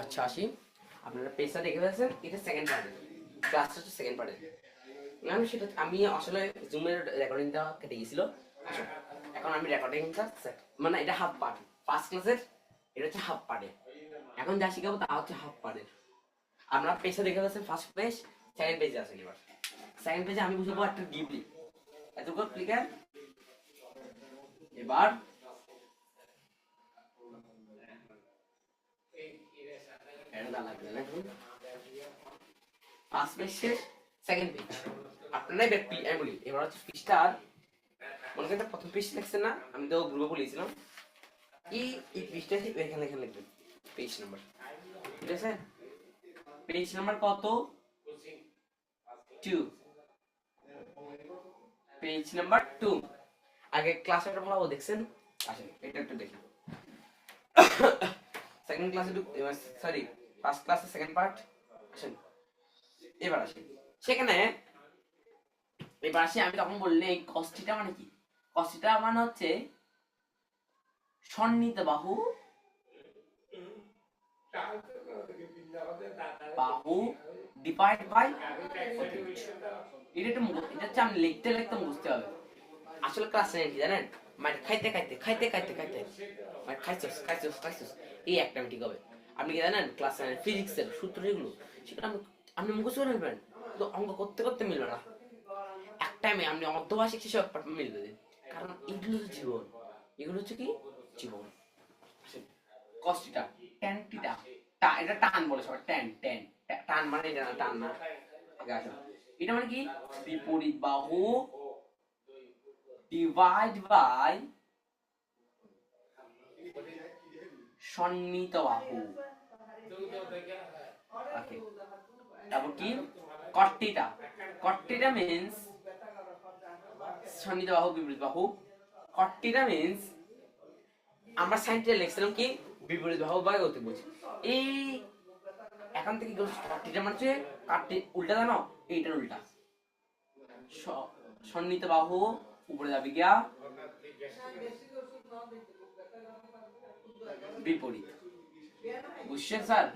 আচ্ছা আসি, আপনারা পেজটা দেখে ফেলেছেন, এটা সেকেন্ড পার্টের ক্লাসটা হচ্ছে সেকেন্ড পার্টের। আমি আসলে জুমের রেকর্ডিংটা কেটে গেছিল। এখন আমি রেকর্ডিংটা মানে এটা হাফ পার্ট, ফার্স্ট ক্লাসের এটা হচ্ছে হাফ পার্টের। এখন যা শিখাবো তা হচ্ছে হাফ পার্টের। আপনারা পেজটা দেখে ফেলেছেন, ফার্স্ট পেজ, সেকেন্ড পেজে আছেন। এবার সেকেন্ড পেজে আমি বুঝবো একটা ডিপলি এতটুকু ক্লিয়ার। এবার ফার্স্ট পেজ শেষ, সেকেন্ড পেজ আপনারাই ব্যক্তি আমি বলি। এবার হচ্ছে পৃষ্ঠার মনে করেন প্রথম পেজ লিখছেন না, আমি তো গ্রুপে বলেছিলাম এই পৃষ্ঠা এখানে এখানে লিখবেন পেজ নাম্বার, ঠিক আছে? পেজ নাম্বার কত? 2, পেজ নাম্বার 2। আগে ক্লাসে একটা ভালো দেখছেন, আসেন এটা একটু দেখি। সেকেন্ড ক্লাসে সরি ফার্স্ট ক্লাসে সেকেন্ড পার্ট আসেন। এবার আসেন সেখানে, এবার আসি আমি তখন বললে এই কস্টিটা মানে কি? কস্টিটা মানে হচ্ছে সন্নিহিত বাহু, বাহু ডিভাইড বাই এটা একটু এটা হচ্ছে আমি লিখতে লিখতে বুঝতে হবে। আসলে ক্লাস নেই কি জানেন, মানে খাইতে খাইতে খাইতে খাইতে খাইতে মানে খাইছস খাইছস খাইছস এই একটা ঠিক হবে। আপনি কি জানেন ক্লাস 9 ফিজিক্সের সূত্র যেগুলো সেটা আপনি মুখস্থ করে নেবেন, কিন্তু অঙ্ক করতে করতে মিলবে না। এক টাইমে আপনি অর্ধবার্ষিক শেষে মিলবে, কারণ এগুলো হচ্ছে জীবন, এগুলো হচ্ছে কি জীবন। কস্টিটা ট্যান টিটা এটা টান বলে সবাই, ট্যান ট্যান টান মানে এটা না, টান না। এটা মানে কি বিপরীত বাহু ডিভাইড বাই সন্নিহিত বাহু। ওকে, তারপর কি কট্টিটা? কট্টিটা মিন্স সন্নিহিত বাহু বিপরীত বাহু। কট্টিটা মিন্স আমরা সাইনটা লিখছিলাম কি বিপরীত বাহু বাই অতিভুজ। এই এখন থেকে কট্টিটা মানে কাটটি উল্টা জানো, এইটার উল্টা। সন্নিহিত বাহু উপরে যাবে গিয়া বিপরীত। বুঝছেন স্যার?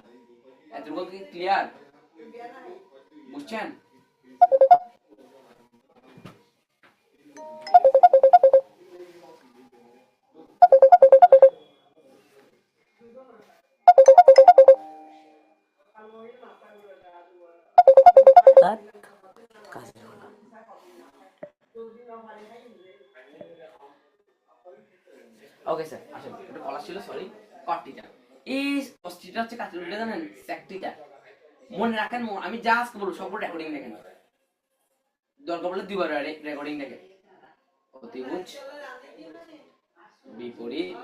এতটুকু কি ক্লিয়ার? বুঝছেন? ওকে স্যার, আসেন এটা কলা ছিল, সরি। কট্টিটা এই কস্টিটা হচ্ছে কাছে উল্টে জানেন সেকটিটা। মনে রাখেন, আমি যা আজকে বলবো সব রেকর্ডিং দেখেন, দরকার পড়লে দুইবার রেকর্ডিং দেখেন। অতিভুজ বিপরীত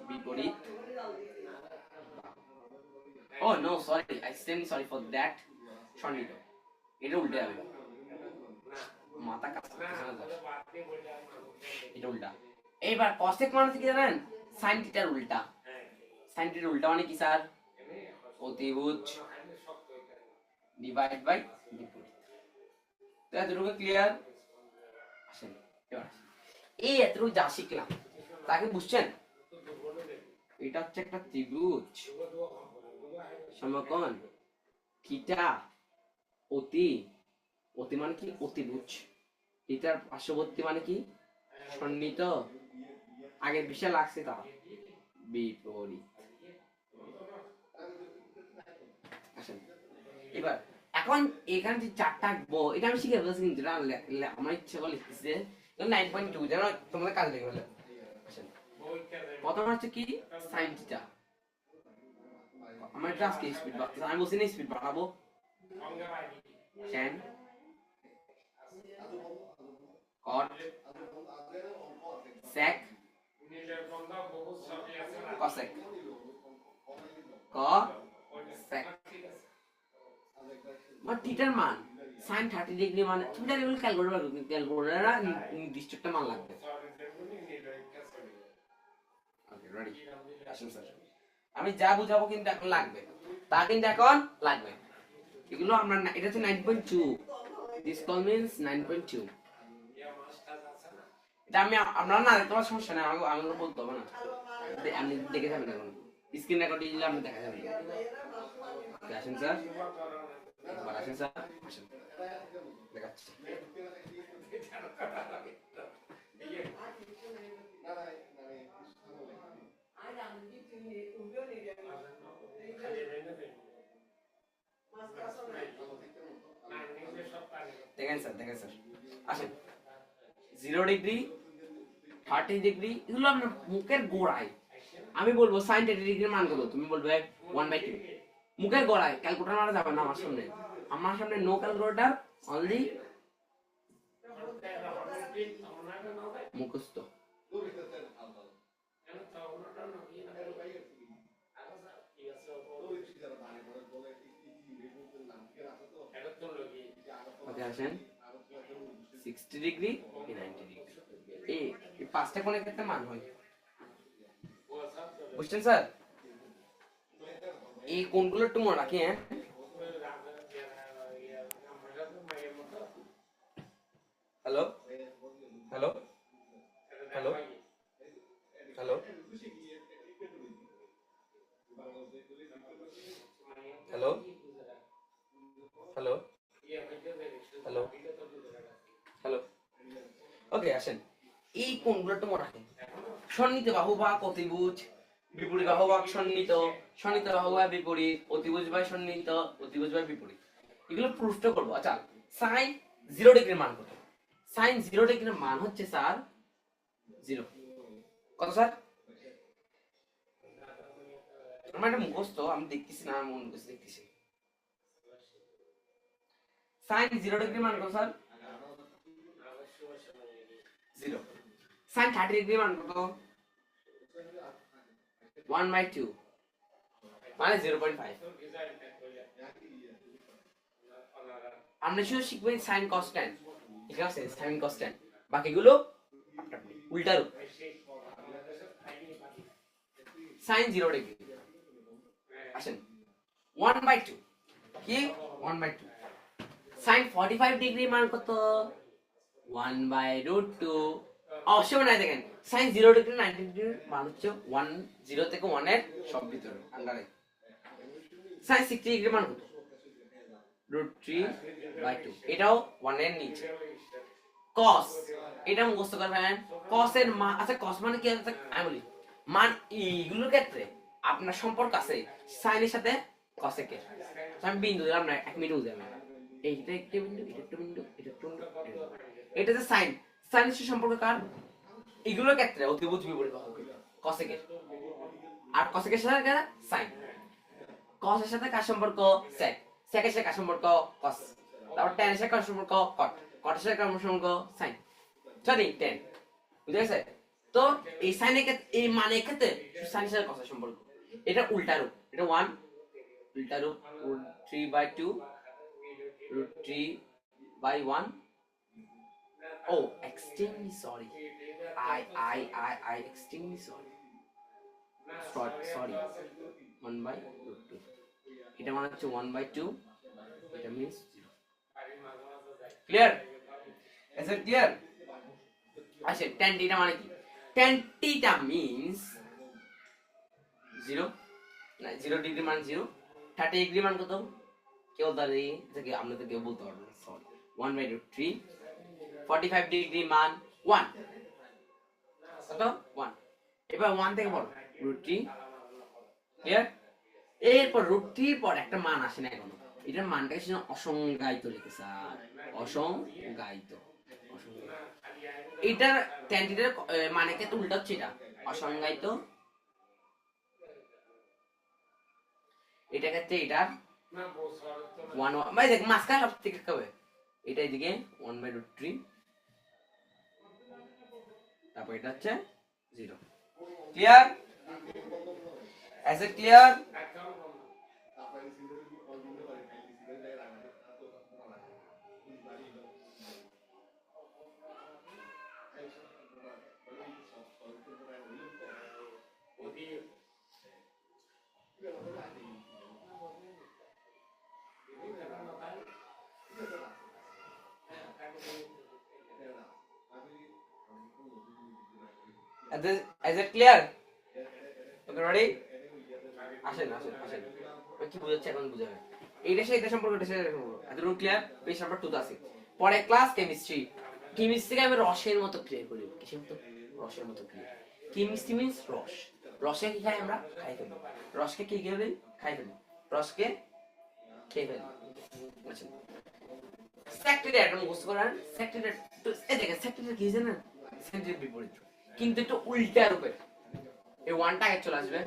বিপরীত। Oh no sorry, I am sorry for that. সন্নিহিত এটা উল্টে যাবে, মাথা কাজ করতেছে না, এটা উল্টা। এইবার কসেক মানে কি জানেন? সাইন থিটার উল্টা। সাইন থিটার উল্টা মানে কি স্যার? অতিভুজ ডিভাইড বাই বিপরীত। তো এতটুকু ক্লিয়ার? আসেন এবার এই এতটুকু যা শিখলাম তাকে বুঝছেন? এটা হচ্ছে একটা ত্রিভুজ সমকোণ থিটা অতি, অতি মানে কি অতিভুজ, এটার পার্শ্ববর্তী মানে কি সন্নিহিত। আগের বিষয় লাগছে তা বিপরীত। আসেন এবার এখন এখানে যে চারটা আঁকবো এটা আমি শিখে ফেলছি, কিন্তু আমার ইচ্ছা করে লিখতেছে 9.2 যেন তোমাদের কাজ দেখে ফেলে। প্রথম হচ্ছে কি সাইন থিটা। আমার এটা আজকে স্পিড বাড়াতে, আমি বলছি না স্পিড বাড়াবো। tan cot sec cosec cosec মানে থিটার মান sin 30 ডিগ্রি মানে তুমি জানি এগুলো ক্যালকুলেটর নির্দিষ্ট একটা মান লাগবে। ওকে রেডি, আসুন স্যার আমি যা বুঝাবো কিন্তু এখন লাগবে, তা কিন্তু এখন লাগবে। এগুলো আমরা এটা হচ্ছে 9.2, দিস কল মিন্স 9.2। এটা আমি আমরা না তোমার সমস্যা নেই, আমি বলতে হবে না। আপনি দেখে যাবেন এখন স্ক্রিন রেকর্ড দিলে আপনি দেখা যাবেন আসেন স্যার একবার আসেন স্যার আসেন দেখাচ্ছি দেখেন স্যার আসেন 0 ডিগ্রি 30 ডিগ্রি এগুলো আপনার মুখের গোড়ায় আমি বলবো sin 30 ডিগ্রির মান কত তুমি বলবে 1/2 মুখের গোড়ায় ক্যালকুলেটর মারা যাবে না আমার সামনে নো ক্যালকুলেটর অনলি মুখস্থ ওকে আসেন 60 ডিগ্রি 90 ডিগ্রি এই পাঁচটা কোণের ক্ষেত্রে মান হয় বুঝছেন স্যার এই কোণগুলো একটু মনে রাখি হ্যাঁ hello hello hello hello hello hello hello hello okay আসেন এই কোণগুলো একটু মনে রাখেন সন্নিহিত বাহু বা অতিভুজ বিপরীত বাহু বা সন্নিহিত সন্নিহিত বাহু বা বিপরীত অতিভুজ বা সন্নিহিত অতিভুজ বা বিপরীত এগুলো প্রুফ করবো আচ্ছা sin 0 ডিগ্রির মান কত sin 0 ডিগ্রির মান হচ্ছে স্যার 0 কত স্যার আমার এটা মুখস্থ আমি দেখতেছি না আমি মুখস্থ দেখতেছি sin 0 ডিগ্রির মান কত স্যার 0 sin 30 ডিগ্রির মান কত 1/2 মানে 0.5 আমরা শুধু শিখবেন sin constant ঠিক আছে sin constant বাকিগুলো উল্টা রূপ sin 0 ডিগ্রি আসেন 1/2 কি 1/2 sin 45 ডিগ্রি মান কত 1/√2 অবশ্যই মনে দেখেন sin 0 ডিগ্রি 90 ডিগ্রি মান হচ্ছে 1 0 থেকে 1 এর সব ভিতরে আন্ডারে sin 60 ডিগ্রি মান কত √3/2 এটাও 1 এর নিচে cos এটা মুখস্থ করবেন cos এর মান আচ্ছা cos মানে কি আছে আমি বলি মান এইগুলোর ক্ষেত্রে আপনার সম্পর্ক আছে sin এর সাথে cos এর আমি বিন্দু দিলাম না 1 মিনিট বুঝাবেন এইটা একটা বিন্দু এটা একটা বিন্দু এটা একটা বিন্দু এটা যে sin sin এর সম্পর্ক কার এগুলোর ক্ষেত্রে অতিভুজ বিপরীত বাহু cos এর আর cos এর সাথে কার sin cos এর সাথে কার সম্পর্ক sec sec এর সাথে কার সম্পর্ক cos তারপর tan এর সাথে কার সম্পর্ক cot cot এর সাথে কার সম্পর্ক sin সরি tan বুঝা গেছে তো এই sin এর ক্ষেত্রে এই মানের ক্ষেত্রে sin এর সাথে cos এর সম্পর্ক এটা উল্টা রূপ এটা 1 উল্টা রূপ 3/2 √3/1 oh extremely sorry I extremely sorry 1/√2 এটা মানে হচ্ছে 1/2 এটা means 0 clear is it clear আচ্ছা tan θ মানে কি tan θ means 0 না 0 ডিগ্রি মান 0 30 ডিগ্রি মান কত কেউ দাঁড়ি থেকে আমরা তো কেউ বলতে পারবো না সরি 1/√3 45 ডিগ্রি মান 1 কত 1 এবার 1 থেকে বড় √3 ক্লিয়ার এরপর √3 পর একটা মান আসে না এখনো এটার মানটা কি অসংজ্ঞায়িত লিখে স্যার অসংজ্ঞায়িত এটার tan θ এর মানে কে উল্টা হচ্ছে এটা অসংজ্ঞায়িত এটা ক্ষেত্রে এটা 1 ভাই দেখ মাসকা সব ঠিক হবে এটা এদিকে 1/√3 তারপর এটা হচ্ছে 0 clear is it clear is it clear ready? আসেন আসেন আসেন, কি বুঝাচ্ছি এখন বুঝাবে। এইটা সে এটা সম্পর্ক, এটা সে এটা সম্পর্ক, এতটুকু ক্লিয়ার? পেজ নাম্বার 2 আছে। পরে ক্লাস কেমিস্ট্রি। কেমিস্ট্রিকে আমি রসের মতো ক্লিয়ার করি। কিসের মতো? রসের মতো ক্লিয়ার। কেমিস্ট্রি মিন্স রস। রসে কি খাই আমরা? খাই ফেলি। রসকে কি খেয়ে খাই ফেলি। রসকে খেয়ে ফেলি। বুঝছেন? সেক্রেটারি একটা মুখস্থ করেন। সেক্রেটারি তো এই দেখেন, সেক্রেটারি কি জানেন? সেক্রেটারির বিপরীত, কিন্তু একটু উল্টা রূপে। এই ওয়ানটা আগে চলে আসবে,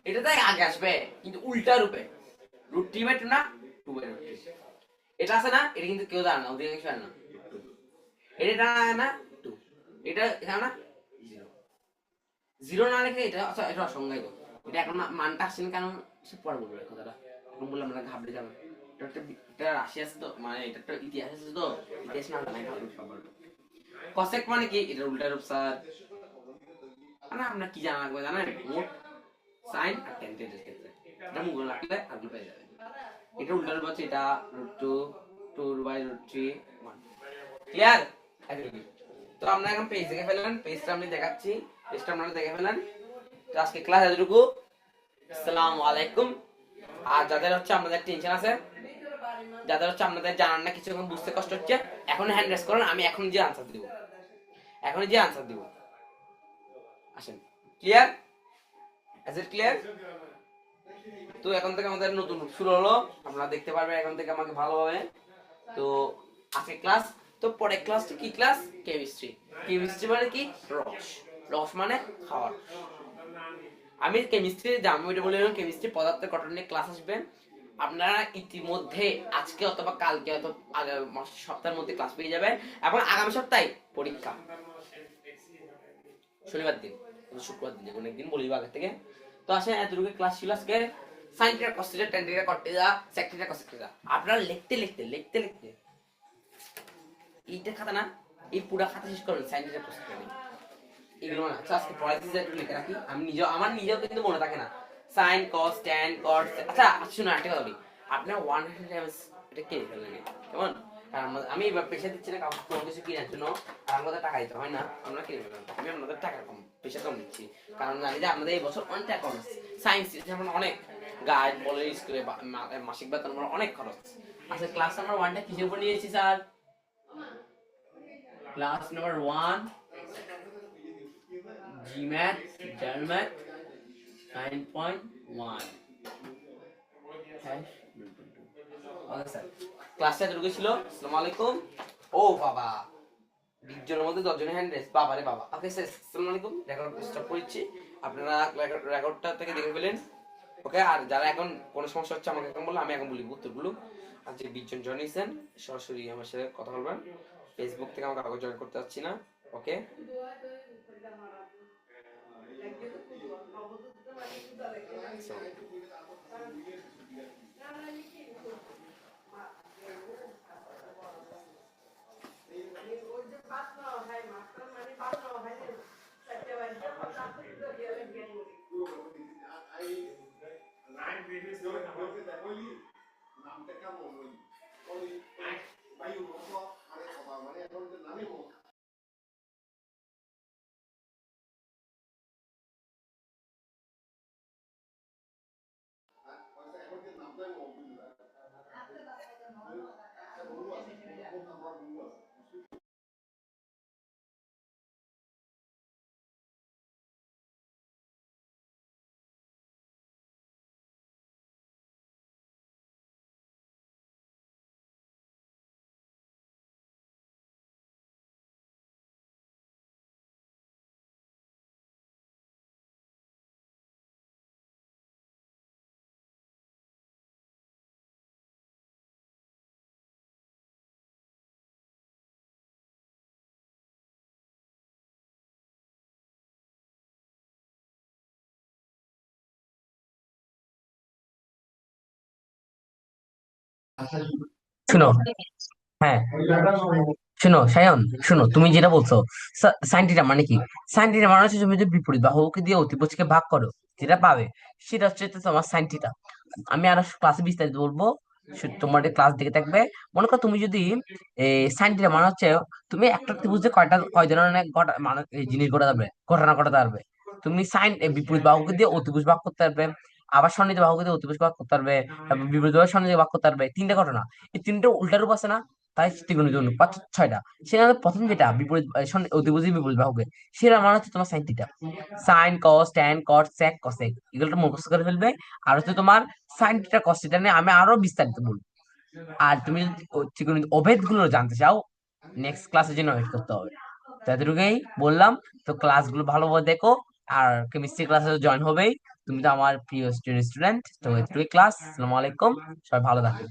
এটা তাই আগে আসবে, কিন্তু উল্টা রূপে। রুট 3/2 না 2/2। এটা আছে না, এটা কিন্তু কেউ জানে না, অধিকাংশ জানে না। এটা না 2, এটা এখানে না 0। 0 না লিখে এটা, আচ্ছা এটা অসংজ্ঞায়িত। এটা এখন মানটা আসেন কেন সে পরে বলবে কথাটা। এখন বললাম না, ঘাবড়ে যাবে। এটা রাশি আছে তো, মানে এটা একটা ইতিহাস আছে তো, ইতিহাস না জানাই ভালো সবার। কসেক মানে কি? এটা উল্টা রূপ স্যার। মানে আপনার কি জানা লাগবে জানেন? মোট সাইন আর টেন এর ক্ষেত্রে এটা মুখে রাখলে আপনি পেয়ে যাবেন। এটা উল্টা রূপ আছে, এটা √2 2/√3 1। ক্লিয়ার? তো আমরা এখন পেজ দেখে ফেললেন, পেজটা আমি দেখাচ্ছি, পেজটা আপনারা দেখে ফেলেন। তো আজকে ক্লাস এতটুকু। আসসালামু আলাইকুম। আর যাদের হচ্ছে আপনাদের টেনশন আছে, যাদের হচ্ছে আপনাদের জানার না কিছু, এখন বুঝতে কষ্ট হচ্ছে, এখন হ্যান্ড রেজ করুন, আমি এখন যে আনসার দিব, এখনই যে আনসার দিব। আসেন। ক্লিয়ার? Is it clear? তো এখন থেকে আমাদের নতুন শুরু হলো, আপনারা দেখতে পারবেন এখন থেকে আমাকে ভালোভাবে। তো আজকে ক্লাস, তো পরে ক্লাসটা কি ক্লাস? কেমিস্ট্রি। কেমিস্ট্রি মানে কি? রস। রস মানে খাওয়ার। আমি কেমিস্ট্রি আমি ওইটা বলে দিলাম, কেমিস্ট্রি পদার্থের গঠন নিয়ে ক্লাস আসবে। আপনারা ইতিমধ্যে আজকে অথবা কালকে অথবা সপ্তাহের মধ্যে ক্লাস পেয়ে যাবেন, এবং আগামী সপ্তাহে পরীক্ষা শনিবার দিন, শুক্রবার দিন, যেকোনো একদিন বলিব আগে থেকে। তো আসেন, এতটুকু ক্লাস ছিল আজকে। Sine theta cos theta tan theta cot theta sec theta cosec theta আপনারা লিখতে লিখতে লিখতে লিখতে এইটা খাতা না, এই পুরা খাতা শেষ করবেন। সাইন থিটা কস থিটা এগুলো না। আচ্ছা আজকে পড়াইতে একটু লিখে রাখি, আমি নিজেও, আমার নিজেও কিন্তু মনে থাকে না। সাইন কস ট্যান কট। আচ্ছা শুনুন একটা কথা বলি, আপনার 100 টাইমস এটা কে লিখে লাগে কেমন? কারণ আমি এবার পেশা দিচ্ছি না কাউকে কোনো কিছু কেনার জন্য, আর আমাদের টাকা দিতে হয় না, আমরা কিনে ফেললাম। আমি আপনাদের টাকা কম, পেশা কম দিচ্ছি, কারণ জানি যে আপনাদের এই বছর অনেক টাকা কম আছে। সায়েন্স যেমন অনেক গাইড বলে, স্কুলে মাসিক বেতন অনেক খরচ। আচ্ছা ক্লাস নাম্বার 1টা কিসের উপর নিয়েছি sir? Class number 1 GMAT, German 9.1। Okay sir, ক্লাসটা এতটুকু ছিল। আসসালামু আলাইকুম। ও বাবা, 20 জনের মধ্যে 10 জনের হ্যান্ড রেস, বাবা রে বাবা। ওকে স্যার, আসসালামু আলাইকুম। রেকর্ড স্টপ করছি, আপনারা রেকর্ডটা থেকে দেখে ফেলেন। ওকে, আর যারা এখন কোনো সমস্যা হচ্ছে আমাকে এখন বললো, আমি এখন বলি উত্তরগুলো। আর যে 20 জন জয়েন হয়েছেন, সরাসরি আমার সাথে কথা বলবেন। ফেসবুক থেকে আমাকে কাগজ জয়েন করতে পারছি না। ওকে, শুনো, হ্যাঁ, শুনো সায়ন, শুনো তুমি যেটা বলছো সাইন থিটা মানে কি? সাইন থিটা মানে হচ্ছে তুমি যদি বিপরীত বাহুকে দিয়ে অতিভুজকে ভাগ করো, যেটা পাবে সেটা হচ্ছে তোমার সাইন থিটা। আমি আরো ক্লাসে বিস্তারিত বলবো, তোমার ক্লাস দিকে থাকবে। মনে করো তুমি যদি সাইন থিটা মানে হচ্ছে তুমি একটা ত্রিভুজে কয় ধরনের মানে এই জিনিস ঘটাতে পারবে, ঘটনা ঘটাতে পারবে। তুমি সাইন বিপরীত বাহুকে দিয়ে অতিভুজ ভাগ করতে পারবে, আবার সন্নিহিত বাহুকে দিয়ে অতিভুজ ভাগ করতে পারবে, তারপর বিপরীত বাহু সন্নিহিত ভাগ করতে পারবে। তিনটা ঘটনা, এই তিনটা উল্টা রূপ আছে না, তাই ত্রিকোণমিতির অনুপাত পাঁচ ছয়টা। সেখানে প্রথম যেটা বিপরীত অতিভুজ বিপরীত বাহুকে, সেটা মানে হচ্ছে তোমার sine theta. Sine cos tan cot sec cosec এগুলো মুখস্থ করে ফেলবে। আর হচ্ছে তোমার সাইন থিটা কস থিটা নিয়ে আমি আরো বিস্তারিত বলবো। আর তুমি যদি ত্রিকোণমিতির অভেদ গুলো জানতে চাও, নেক্সট ক্লাসের জন্য ওয়েট করতে হবে। তো এতটুকুই বললাম। তো ক্লাসগুলো ভালোভাবে দেখো, আর কেমিস্ট্রি ক্লাসে জয়েন হবেই। তুমি তো আমার প্রিয় স্টুডেন্ট। তো এতটুকুই ক্লাস। আসসালামু আলাইকুম, সবাই ভালো থাকো।